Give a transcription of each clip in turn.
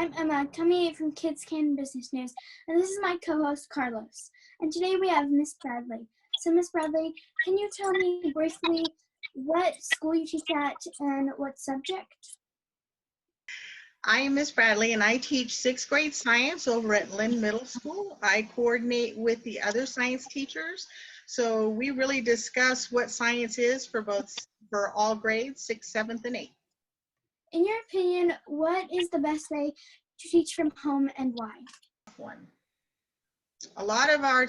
I'm Emma, coming in from Kids Can Business News, and this is my co-host Carlos. And today we have Ms Bradley. So Ms Bradley, can you tell me briefly what school you teach at and what subject? I am Ms Bradley, and I teach 6th grade science over at Lynn Middle School. I coordinate with the other science teachers, so we really discuss what science is for all grades, 6th, 7th, and 8th. In your opinion, what is the best way to teach from home and why? A lot of our,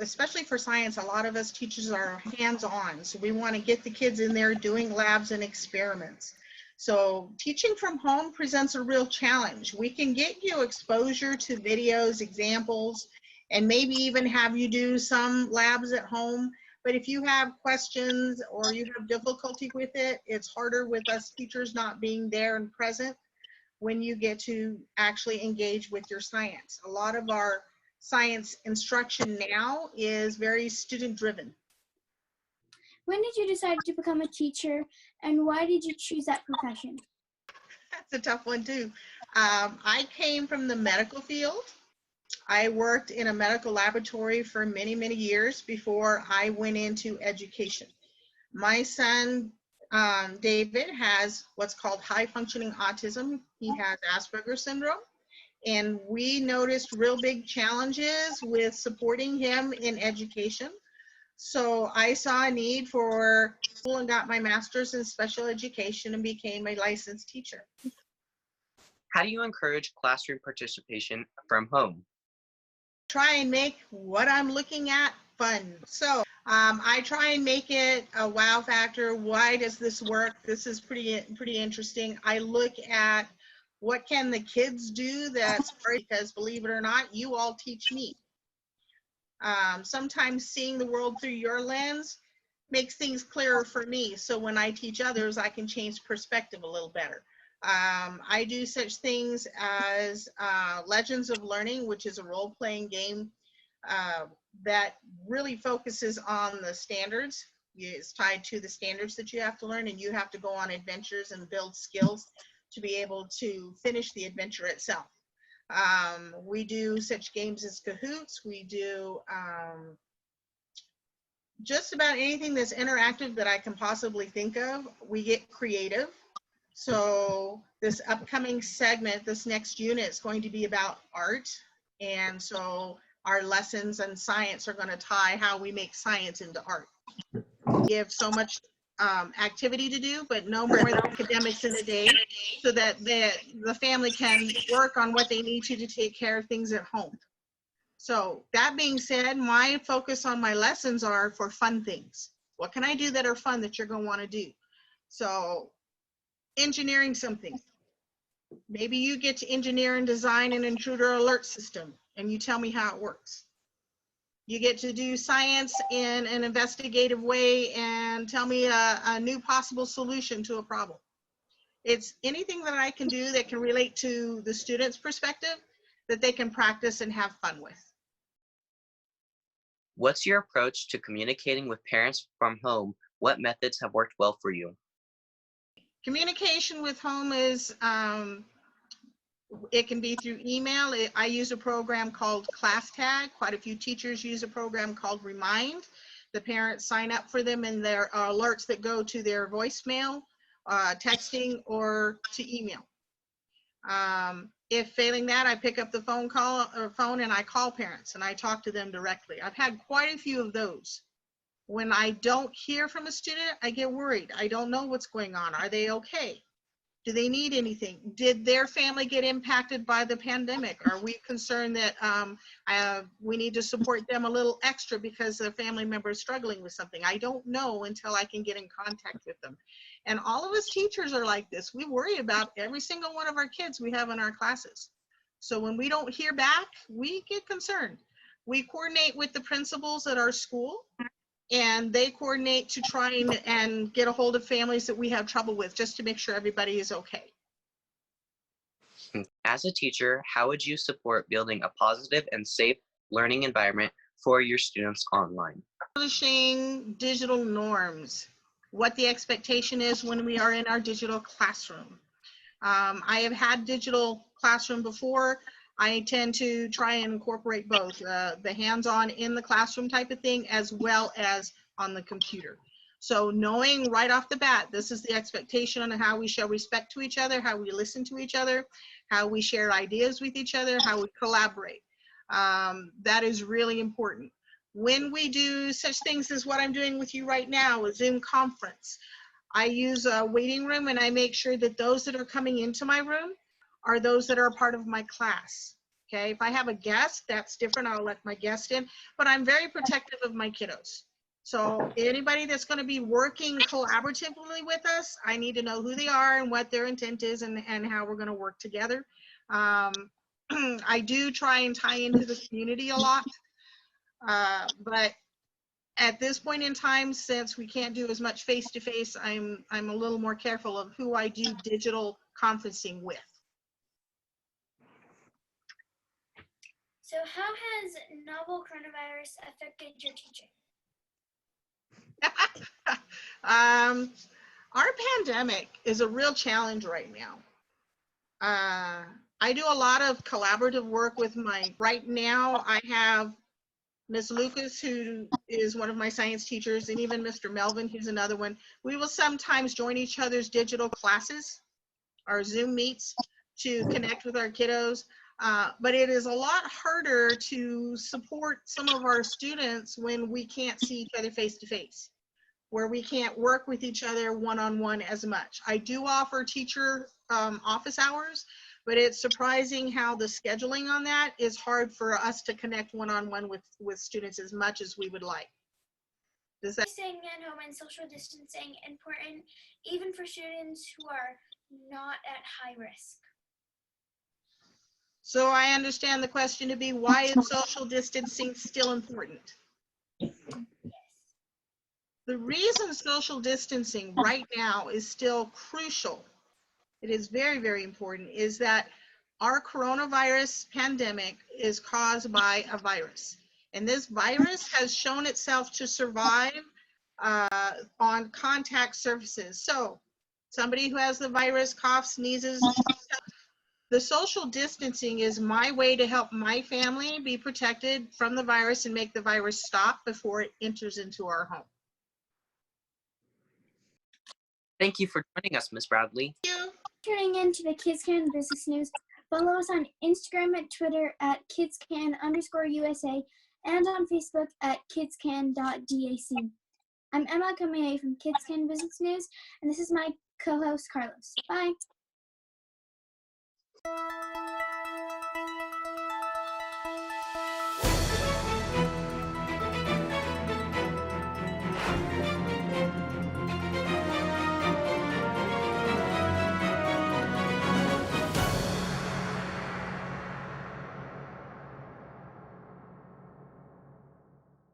especially for science, a lot of us teachers are hands-on, so we want to get the kids in there doing labs and experiments. So teaching from home presents a real challenge. We can get you exposure to videos, examples, and maybe even have you do some labs at home. But if you have questions or you have difficulty with it, it's harder with us teachers not being there and present when you get to actually engage with your science. A lot of our science instruction now is very student-driven. When did you decide to become a teacher, and why did you choose that profession? That's a tough one too. I came from the medical field. I worked in a medical laboratory for many, many years before I went into education. My son, David, has what's called high functioning autism. He has Asperger's syndrome. And we noticed real big challenges with supporting him in education. So I saw a need for school and got my master's in special education and became a licensed teacher. How do you encourage classroom participation from home? Try and make what I'm looking at fun. So I try and make it a wow factor. Why does this work? This is pretty interesting. I look at what can the kids do that's great, because believe it or not, you all teach me. Sometimes seeing the world through your lens makes things clearer for me. So when I teach others, I can change perspective a little better. I do such things as Legends of Learning, which is a role-playing game that really focuses on the standards. It's tied to the standards that you have to learn, and you have to go on adventures and build skills to be able to finish the adventure itself. We do such games as Cahoots. We do just about anything that's interactive that I can possibly think of. We get creative. So this upcoming segment, this next unit, is going to be about art. And so our lessons in science are going to tie how we make science into art. We have so much activity to do, but no more than academics in a day, so that the family can work on what they need to take care of things at home. So that being said, my focus on my lessons are for fun things. What can I do that are fun that you're going to want to do? So engineering something. Maybe you get to engineer and design an intruder alert system, and you tell me how it works. You get to do science in an investigative way and tell me a new possible solution to a problem. It's anything that I can do that can relate to the student's perspective that they can practice and have fun with. What's your approach to communicating with parents from home? What methods have worked well for you? Communication with home is, it can be through email. I use a program called ClassTag. Quite a few teachers use a program called Remind. The parents sign up for them, and there are alerts that go to their voicemail, texting, or to email. If failing that, I pick up the phone and I call parents and I talk to them directly. I've had quite a few of those. When I don't hear from a student, I get worried. I don't know what's going on. Are they okay? Do they need anything? Did their family get impacted by the pandemic? Are we concerned that we need to support them a little extra because their family member is struggling with something? I don't know until I can get in contact with them. And all of us teachers are like this. We worry about every single one of our kids we have in our classes. So when we don't hear back, we get concerned. We coordinate with the principals at our school, and they coordinate to try and get a hold of families that we have trouble with, just to make sure everybody is okay. As a teacher, how would you support building a positive and safe learning environment for your students online? Establishing digital norms, what the expectation is when we are in our digital classroom. I have had digital classroom before. I tend to try and incorporate both the hands-on in the classroom type of thing as well as on the computer. So knowing right off the bat, this is the expectation on how we show respect to each other, how we listen to each other, how we share ideas with each other, how we collaborate. That is really important. When we do such things as what I'm doing with you right now, a Zoom conference, I use a waiting room and I make sure that those that are coming into my room are those that are a part of my class. Okay, if I have a guest, that's different. I'll let my guest in, but I'm very protective of my kiddos. So anybody that's going to be working collaboratively with us, I need to know who they are and what their intent is and how we're going to work together. I do try and tie into the community a lot, but at this point in time, since we can't do as much face-to-face, I'm a little more careful of who I do digital conferencing with. So how has novel coronavirus affected your teaching? Our pandemic is a real challenge right now. I do a lot of collaborative work with right now I have Ms. Lucas, who is one of my science teachers, and even Mr. Melvin, who's another one. We will sometimes join each other's digital classes, our Zoom meets, to connect with our kiddos. But it is a lot harder to support some of our students when we can't see each other face to face, where we can't work with each other one-on-one as much. I do offer teacher office hours, but it's surprising how the scheduling on that is hard for us to connect one-on-one with students as much as we would like. Does that? Staying at home and social distancing important even for students who are not at high risk? So I understand the question to be, why is social distancing still important? The reason social distancing right now is still crucial, it is very, very important, is that our coronavirus pandemic is caused by a virus. And this virus has shown itself to survive on contact surfaces. So somebody who has the virus coughs, sneezes. The social distancing is my way to help my family be protected from the virus and make the virus stop before it enters into our home. Thank you for joining us, Ms. Bradley. Thank you. Tuning in to the Kids Can Business News. Follow us on Instagram and Twitter at kidscan_USA and on Facebook at kidscan.dac. I'm Emma coming from Kids Can Business News, and this is my co-host Carlos. Bye.